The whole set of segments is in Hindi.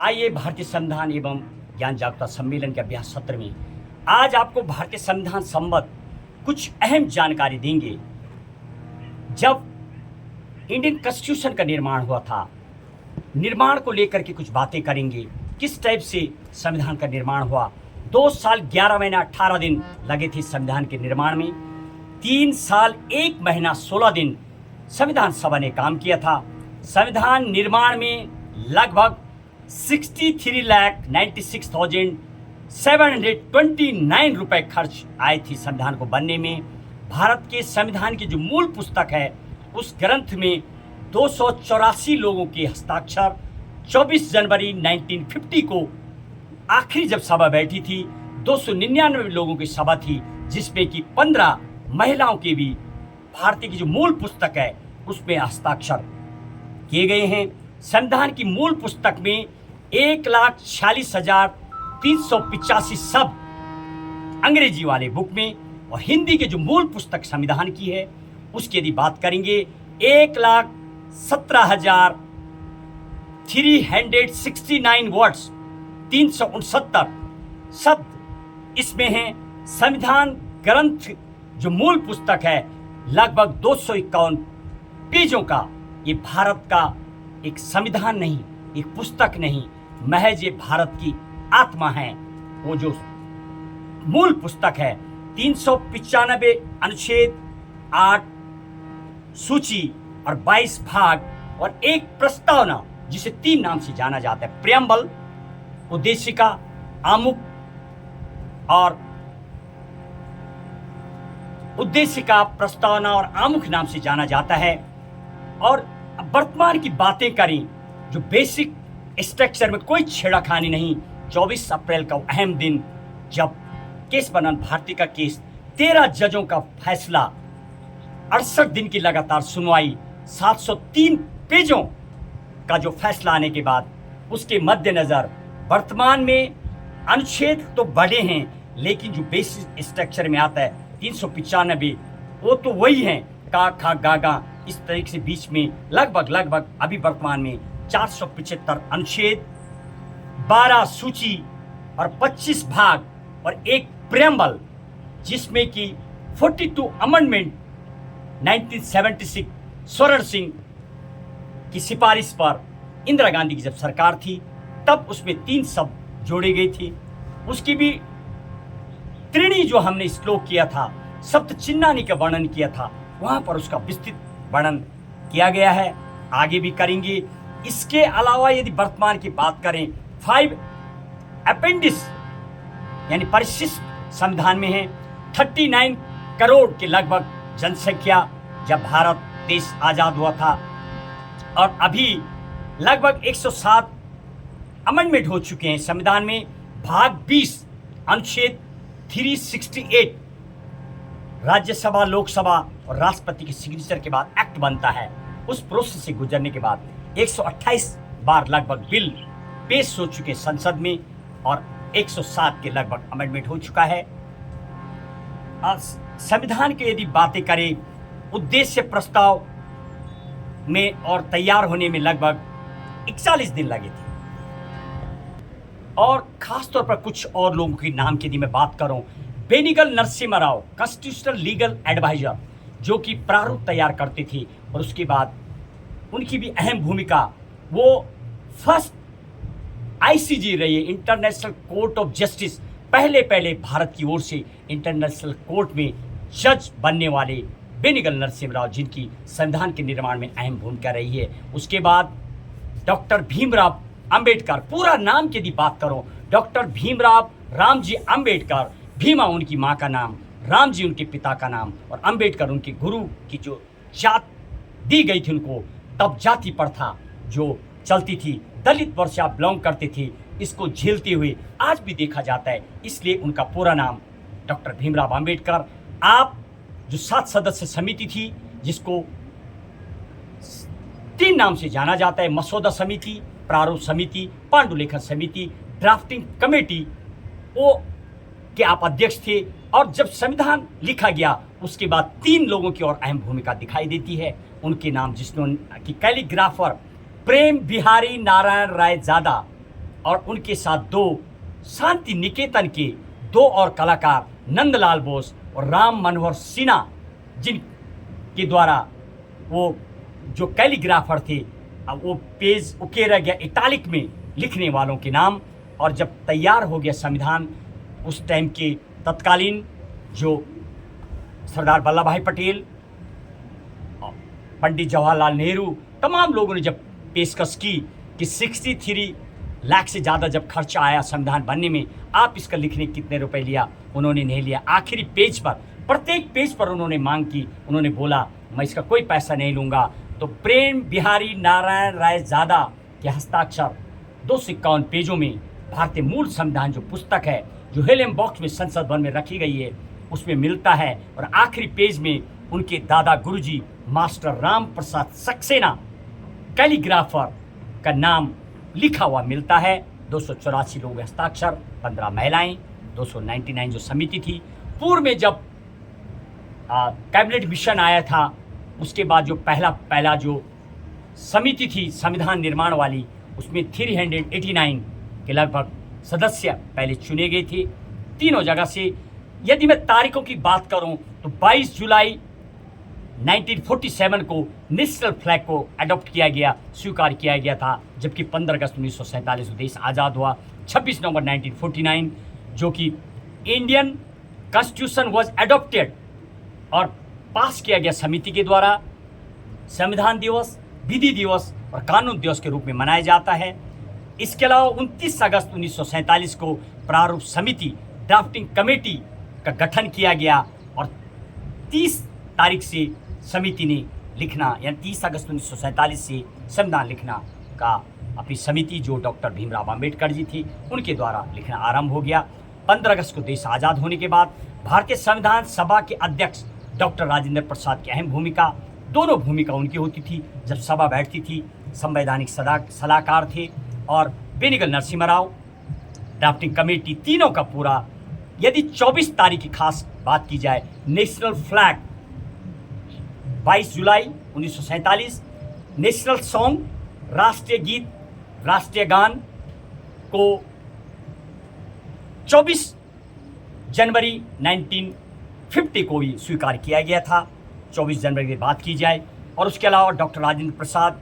आइए भारतीय संविधान एवं ज्ञान जागरूकता सम्मेलन के अभ्यास सत्र में आज आपको भारतीय संविधान संबंध कुछ अहम जानकारी देंगे। जब इंडियन कॉन्स्टिट्यूशन का निर्माण हुआ था, निर्माण को लेकर के कुछ बातें करेंगे। किस टाइप से संविधान का निर्माण हुआ। 2 साल 11 महीना 18 दिन लगे थे संविधान के निर्माण में। 3 साल 1 महीना 16 दिन संविधान सभा ने काम किया था। संविधान निर्माण में लगभग 63,96,729 रुपए खर्च आए थे संविधान को बनने में। भारत के संविधान की जो मूल पुस्तक है, उस ग्रंथ में 284 लोगों के हस्ताक्षर 24 जनवरी 1950 को आखिरी जब सभा बैठी थी, 299 लोगों की सभा थी, जिसमें कि 15 महिलाओं के भी भारतीय की जो मूल पुस्तक है उसमें हस्ताक्षर किए गए हैं। संविधान की मूल पुस्तक में 1,46,385 शब्द अंग्रेजी वाले बुक में, और हिंदी के जो मूल पुस्तक संविधान की है उसकी यदि बात करेंगे 1,17,369 वर्ड्स 369 शब्द इसमें हैं। संविधान ग्रंथ जो मूल पुस्तक है लगभग 251 पेजों का, ये भारत का एक संविधान नहीं, एक पुस्तक नहीं, महज ये भारत की आत्मा है। वो जो मूल पुस्तक है 395 अनुच्छेद, 8 सूची और 22 भाग और एक प्रस्तावना, जिसे 3 नाम से जाना जाता है, प्रियम्बल, उद्देशिका, आमुख और उद्देशिका, प्रस्तावना और आमुख नाम से जाना जाता है। और वर्तमान की बातें करें, जो बेसिक स्ट्रक्चर में कोई छेड़खानी नहीं। 24 अप्रैल का अहम दिन जब केस बनन भारती का केस, 13 जजों का फैसला, 68 दिन की लगातार सुनवाई, 703 पेजों का जो फैसला आने के बाद, उसके मद्देनजर वर्तमान में अनुच्छेद तो बढ़े हैं, लेकिन जो बेसिक स्ट्रक्चर में आता है 395, वो तो वही है, का खा गा गा, इस तरीके से बीच में लगभग अभी वर्तमान में 475 अनुच्छेद, 12 सूची और 25 भाग और एक प्रियम्बल, जिसमें कि 42 अमेंडमेंट 1976 स्वर्ण सिंह की सिफारिश पर इंदिरा गांधी की जब सरकार थी, तब उसमें 3 शब्द जोड़े गए थे। उसकी भी त्रिणी जो हमने श्लोक किया था, सप्त चिन्हानी का वर्णन किया था, वहां पर उसका विस्तृत वर्णन किया गया है, आगे भी करेंगे। इसके अलावा यदि वर्तमान की बात करें, 5 अपेंडिस यानी परिशिष्ट संविधान में है। 39 करोड़ के लगभग जनसंख्या जब भारत देश आजाद हुआ था, और अभी लगभग 107 अमेंडमेंट हो चुके हैं संविधान में। भाग 20 अनुच्छेद 368 राज्यसभा, लोकसभा और राष्ट्रपति की सिग्नेचर के बाद एक्ट बनता है। उस प्रोसेस से गुजरने के बाद 128 बार लगभग बिल पेश हो चुके संसद में, और 107 के लगभग अमेंडमेंट हो चुका है। संविधान की यदि बातें करें, उद्देश्य प्रस्ताव में और तैयार होने में लगभग 41 दिन लगे थे। और खासतौर पर कुछ और लोगों के नाम की यदि मैं बात करूं, Benegal Narasimha Rao, constitutional legal adviser, जो कि प्रारूप तैयार करते थे, और उसके बाद उनकी भी अहम भूमिका, वो फर्स्ट आईसीजे रही है, इंटरनेशनल कोर्ट ऑफ जस्टिस, पहले भारत की ओर से इंटरनेशनल कोर्ट में जज बनने वाले बेनिगल नरसिम्हा राव, जिनकी संविधान के निर्माण में अहम भूमिका रही है। उसके बाद डॉक्टर भीमराव अंबेडकर, पूरा नाम की यदि बात करो, डॉक्टर भीमराव रामजी अंबेडकर, भीमा उनकी माँ का नाम, रामजी उनके पिता का नाम, और अंबेडकर उनके गुरु की जो जात दी गई थी उनको, तब जाति प्रथा जो चलती थी, दलित वर्ग से आप बिलोंग करते थे, इसको झेलते हुए आज भी देखा जाता है। इसलिए उनका पूरा नाम डॉक्टर भीमराव अंबेडकर। आप जो 7 सदस्य समिति थी, जिसको 3 नाम से जाना जाता है, मसौदा समिति, प्रारूप समिति, पांडुलेखन समिति, ड्राफ्टिंग कमेटी, वो के आप अध्यक्ष थे। और जब संविधान लिखा गया, उसके बाद 3 लोगों की और अहम भूमिका दिखाई देती है। उनके नाम, जिसने कि कैलीग्राफर प्रेम बिहारी नारायण राय ज़्यादा, और उनके साथ दो शांति निकेतन के दो और कलाकार नंदलाल बोस और राम मनोहर सिन्हा, जिनके द्वारा वो जो कैलीग्राफर थे, अब वो पेज उके रह गया इटालिक में लिखने वालों के नाम। और जब तैयार हो गया संविधान, उस टाइम के तत्कालीन जो सरदार वल्लभ भाई पटेल, पंडित जवाहरलाल नेहरू, तमाम लोगों ने जब पेशकश की कि 63 लाख से ज़्यादा जब खर्चा आया संविधान बनने में, आप इसका लिखने कितने रुपए लिया, उन्होंने नहीं लिया। आखिरी पेज पर, प्रत्येक पेज पर उन्होंने मांग की, उन्होंने बोला मैं इसका कोई पैसा नहीं लूँगा। तो प्रेम बिहारी नारायण रायजादा के हस्ताक्षर 251 पेजों में भारतीय मूल संविधान जो पुस्तक है, जो हेलेम बॉक्स में संसद भवन में रखी गई है, उसमें मिलता है। और आखिरी पेज में उनके दादा गुरुजी मास्टर राम प्रसाद सक्सेना कैलीग्राफर का नाम लिखा हुआ मिलता है। 284 लोग हस्ताक्षर, 15 महिलाएं, 299 जो समिति थी। पूर्व में जब कैबिनेट मिशन आया था, उसके बाद जो पहला जो समिति थी संविधान निर्माण वाली, उसमें 389 के लगभग सदस्य पहले चुने गए थे तीनों जगह से। यदि मैं तारीखों की बात करूं तो 22 जुलाई 1947 को नेशनल फ्लैग को अडॉप्ट किया गया, स्वीकार किया गया था, जबकि 15 अगस्त 1947 को देश आज़ाद हुआ। 26 नवंबर 1949 जो कि इंडियन कॉन्स्टिट्यूशन वाज अडॉप्टेड और पास किया गया समिति के द्वारा, संविधान दिवस, विधि दिवस और कानून दिवस के रूप में मनाया जाता है। इसके अलावा 29 अगस्त 1947 को प्रारूप समिति ड्राफ्टिंग कमेटी का गठन किया गया और 30 तारीख से समिति ने लिखना, यानी 30 अगस्त 1947 से संविधान लिखना का अपनी समिति जो डॉक्टर भीमराव अंबेडकर जी थी उनके द्वारा लिखना आरंभ हो गया। 15 अगस्त को देश आज़ाद होने के बाद भारतीय संविधान सभा के अध्यक्ष डॉक्टर राजेंद्र प्रसाद की अहम भूमिका, दोनों भूमिका उनकी होती थी। जब सभा बैठती थी, संवैधानिक सलाहकार थे और बेनीगल नरसिम्हा राव, ड्राफ्टिंग कमेटी, तीनों का पूरा। यदि 24 तारीख की खास बात की जाए, नेशनल फ्लैग 22 जुलाई 1947, नेशनल सॉन्ग, राष्ट्रीय गीत, राष्ट्रीय गान को 24 जनवरी 1950 को भी स्वीकार किया गया था। 24 जनवरी की बात की जाए। और उसके अलावा डॉक्टर राजेंद्र प्रसाद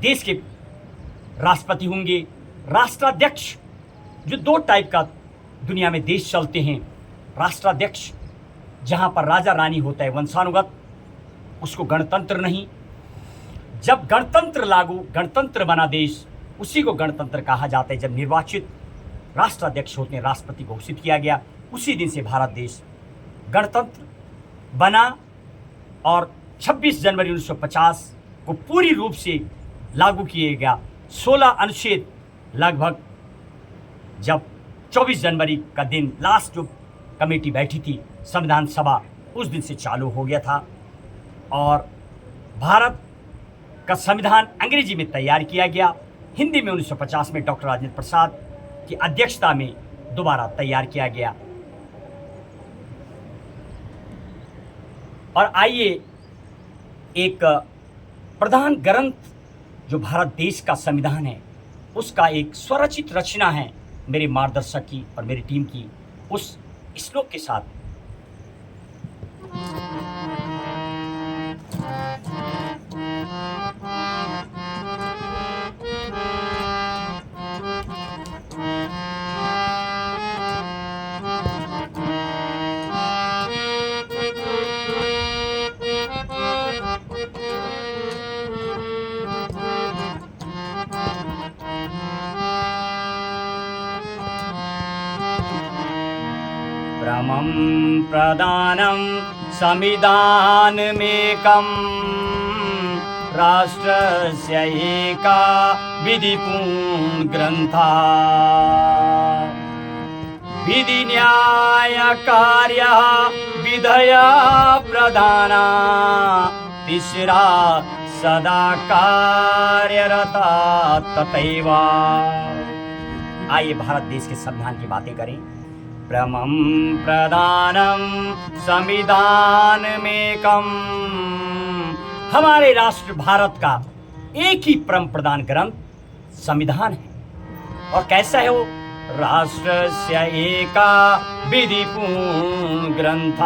देश के राष्ट्रपति होंगे। राष्ट्राध्यक्ष, जो दो टाइप का दुनिया में देश चलते हैं, राष्ट्राध्यक्ष जहां पर राजा रानी होता है वंशानुगत, उसको गणतंत्र नहीं। जब गणतंत्र बना देश, उसी को गणतंत्र कहा जाता है। जब निर्वाचित राष्ट्राध्यक्ष होते हैं, राष्ट्रपति घोषित किया गया, उसी दिन से भारत देश गणतंत्र बना। और 26 जनवरी 1950 को पूरी रूप से लागू किया गया। 16 अनुच्छेद लगभग, जब 24 जनवरी का दिन लास्ट जो कमेटी बैठी थी संविधान सभा, उस दिन से चालू हो गया था। और भारत का संविधान अंग्रेजी में तैयार किया गया, हिंदी में 1950 में डॉक्टर राजेंद्र प्रसाद की अध्यक्षता में दोबारा तैयार किया गया। और आइए एक प्रधान ग्रंथ जो भारत देश का संविधान है, उसका एक स्वरचित रचना है मेरे मार्गदर्शक की और मेरी टीम की, उस श्लोक के साथ। परमं प्रधानं संविधानमेकं राष्ट्रस्य एका विधिपूर्ण ग्रन्था विधिन्यायकार्यः विधया प्रधाना तीसरा सदा कार्यरता तथैव। आइए भारत देश के संविधान की बातें करें। परमं प्रधानम संविधानमेकम, हमारे राष्ट्र भारत का एक ही परम प्रधान ग्रंथ संविधान है। और कैसा है वो? राष्ट्रस्य एका विधि पूर्ण ग्रंथ,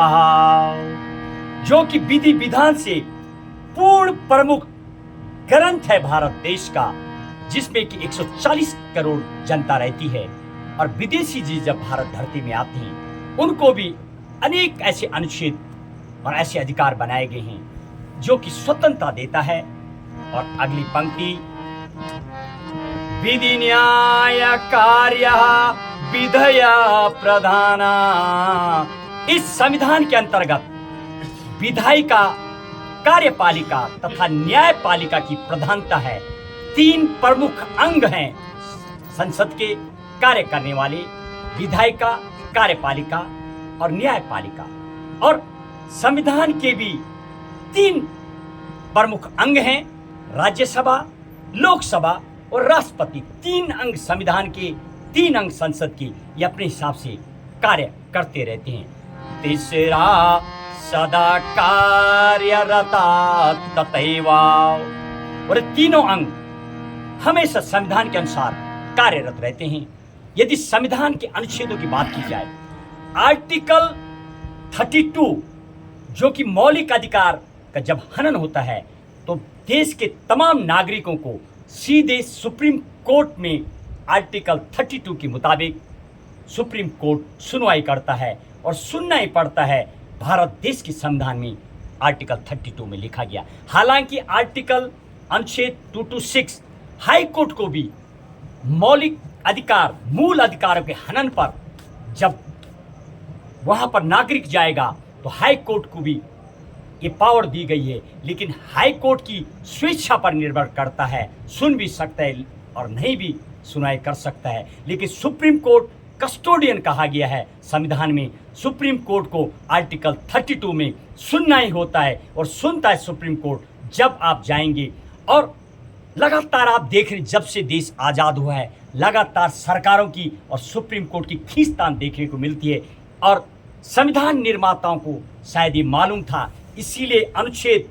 जो कि विधि विधान से पूर्ण प्रमुख ग्रंथ है भारत देश का, जिसमें कि 140 करोड़ जनता रहती है। और विदेशी जी जब भारत धरती में आते हैं, उनको भी अनेक ऐसे अनुच्छेद और ऐसे अधिकार बनाए गए हैं जो कि स्वतंत्रता देता है। और अगली पंक्ति, विधि न्याय कार्य विधया प्रधाना। इस संविधान के अंतर्गत विधायिका, कार्यपालिका तथा न्यायपालिका की प्रधानता है। 3 प्रमुख अंग हैं संसद के कार्य करने वाले, विधायिका, कार्यपालिका और न्यायपालिका। और संविधान के भी 3 प्रमुख अंग हैं, राज्यसभा, लोकसभा और राष्ट्रपति। 3 अंग संविधान के, 3 अंग संसद की, ये अपने हिसाब से कार्य करते रहते हैं। तीसरा सदा कार्यरता तथैव। और तीनों अंग हमेशा संविधान के अनुसार कार्यरत रहते हैं। यदि संविधान के अनुच्छेदों की बात की जाए, आर्टिकल 32 जो कि मौलिक अधिकार का जब हनन होता है तो देश के तमाम नागरिकों को सीधे सुप्रीम कोर्ट में आर्टिकल 32 के मुताबिक सुप्रीम कोर्ट सुनवाई करता है। और सुनना ही पड़ता है, भारत देश के संविधान में आर्टिकल 32 में लिखा गया। हालांकि आर्टिकल अनुच्छेद 226 हाई कोर्ट को भी मौलिक अधिकार, मूल अधिकारों के हनन पर जब वहां पर नागरिक जाएगा तो हाई कोर्ट को भी ये पावर दी गई है। लेकिन हाई कोर्ट की स्वेच्छा पर निर्भर करता है, सुन भी सकता है और नहीं भी सुनवाई कर सकता है। लेकिन सुप्रीम कोर्ट कस्टोडियन कहा गया है संविधान में। सुप्रीम कोर्ट को आर्टिकल 32 में सुनना ही होता है, और सुनता है सुप्रीम कोर्ट जब आप जाएंगे। और लगातार आप देख रहे, जब से देश आज़ाद हुआ है, लगातार सरकारों की और सुप्रीम कोर्ट की खींचतान देखने को मिलती है। और संविधान निर्माताओं को शायद ये मालूम था, इसीलिए अनुच्छेद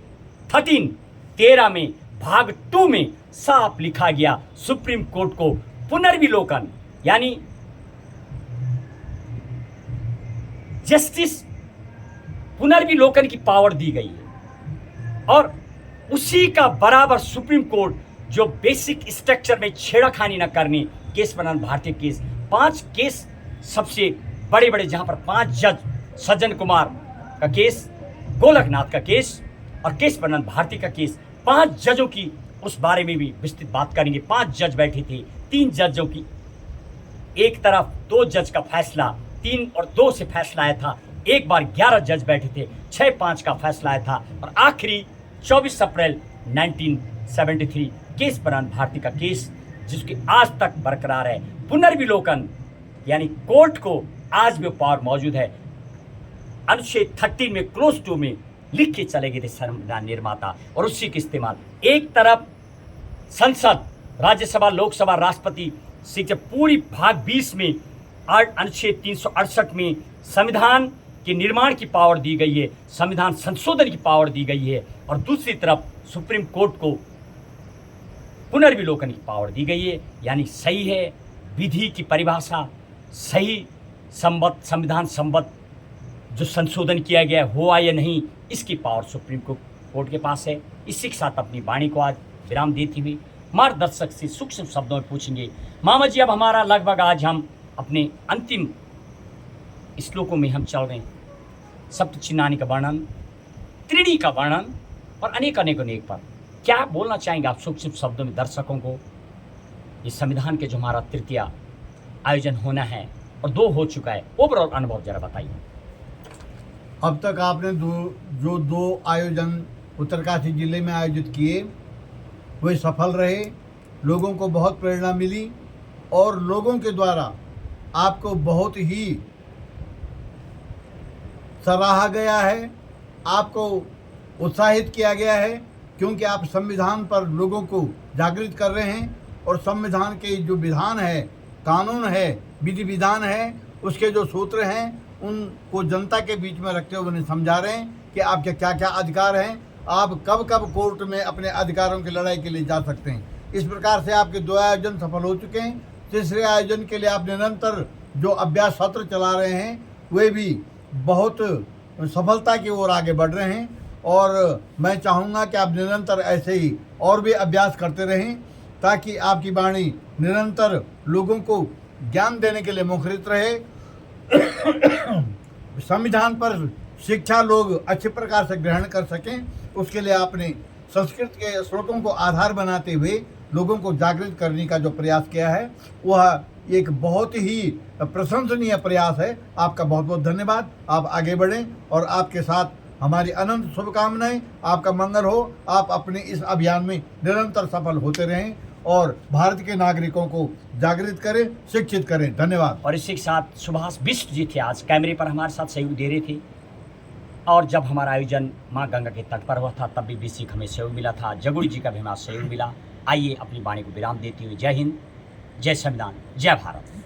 13 में भाग 2 में साफ लिखा गया, सुप्रीम कोर्ट को पुनर्विलोकन यानी जस्टिस पुनर्विलोकन की पावर दी गई है। और उसी का बराबर सुप्रीम कोर्ट जो बेसिक स्ट्रक्चर में छेड़खानी न करने, केस बनाम भारतीय केस, 5 केस सबसे बड़े बड़े, जहां पर 5 जज, सज्जन कुमार का केस, गोलकनाथ का केस और केस बनाम भारती का केस, 5 जजों की उस बारे में भी विस्तृत बात करेंगे। 5 जज बैठे थे, 3 जजों की एक तरफ 2 जज का फैसला, 3 और 2 से फैसला आया था। एक बार 11 जज बैठे थे, 6-5 का फैसला आया था। और आखिरी 24 अप्रैल 1973 केस बनाम भारती का केस, जिसकी आज तक बरकरार है। पुनर्विलोकन यानी कोर्ट को आज भी पावर मौजूद है। अनुच्छेद 13 में क्लोज 2 में लिख के चले गए थे संविधान निर्माता, और उसी के इस्तेमाल। एक तरफ संसद, राज्यसभा, लोकसभा, राष्ट्रपति से जब पूरी भाग 20 में अनुच्छेद 368 में संविधान के निर्माण की पावर दी गई है, संविधान संशोधन की पावर दी गई है। और दूसरी तरफ सुप्रीम कोर्ट को पुनर्विलोकन की पावर दी गई है। यानी सही है, विधि की परिभाषा सही, संविधान संबद्ध जो संशोधन किया गया हुआ या नहीं, इसकी पावर सुप्रीम कोर्ट के पास है। इसी के साथ अपनी वाणी को आज विराम देती हुई मार्गदर्शक से सूक्ष्म शब्दों में पूछेंगे, मामा जी अब हमारा लगभग आज हम अपने अंतिम श्लोकों में हम चल रहे हैं। सप्त चिन्हानी का वर्णन, त्रिणी का वर्णन और अनेक पर क्या बोलना चाहेंगे आप सूक्ष्म शब्दों में दर्शकों को? ये संविधान के जो हमारा तृतीय आयोजन होना है और 2 हो चुका है, ओवरऑल अनुभव जरा बताइए। अब तक आपने दो आयोजन उत्तरकाशी जिले में आयोजित किए, वे सफल रहे, लोगों को बहुत प्रेरणा मिली और लोगों के द्वारा आपको बहुत ही सराहा गया है, आपको उत्साहित किया गया है, क्योंकि आप संविधान पर लोगों को जागृत कर रहे हैं और संविधान के जो विधान है, कानून है, विधि विधान है, उसके जो सूत्र हैं उनको जनता के बीच में रखते हुए उन्हें समझा रहे हैं कि आपके क्या क्या अधिकार हैं, आप कब कब कोर्ट में अपने अधिकारों की लड़ाई के लिए जा सकते हैं। इस प्रकार से आपके 2 आयोजन सफल हो चुके हैं तीसरे आयोजन के लिए आप निरंतर जो अभ्यास सत्र चला रहे हैं वे भी बहुत सफलता की ओर आगे बढ़ रहे हैं। और मैं चाहूँगा कि आप निरंतर ऐसे ही और भी अभ्यास करते रहें ताकि आपकी वाणी निरंतर लोगों को ज्ञान देने के लिए मुखरित रहे। संविधान पर शिक्षा लोग अच्छे प्रकार से ग्रहण कर सकें, उसके लिए आपने संस्कृत के स्रोतों को आधार बनाते हुए लोगों को जागृत करने का जो प्रयास किया है वह एक बहुत ही प्रशंसनीय प्रयास है। आपका बहुत बहुत धन्यवाद। आप आगे बढ़ें और आपके साथ हमारी अनंत शुभकामनाएं। आपका मंगल हो। आप अपने इस अभियान में निरंतर सफल होते रहें और भारत के नागरिकों को जागृत करें, शिक्षित करें। धन्यवाद। और इसी के साथ सुभाष बिष्ट जी थे, आज कैमरे पर हमारे साथ सहयोग दे रहे थे। और जब हमारा आयोजन माँ गंगा के तट पर हुआ था तब भी बेसिक हमें सहयोग मिला था, जगुड़ी जी का भी हमारा सहयोग मिला। आइए अपनी वाणी को विराम देते हुए जय हिंद, जय संविधान, जय भारत।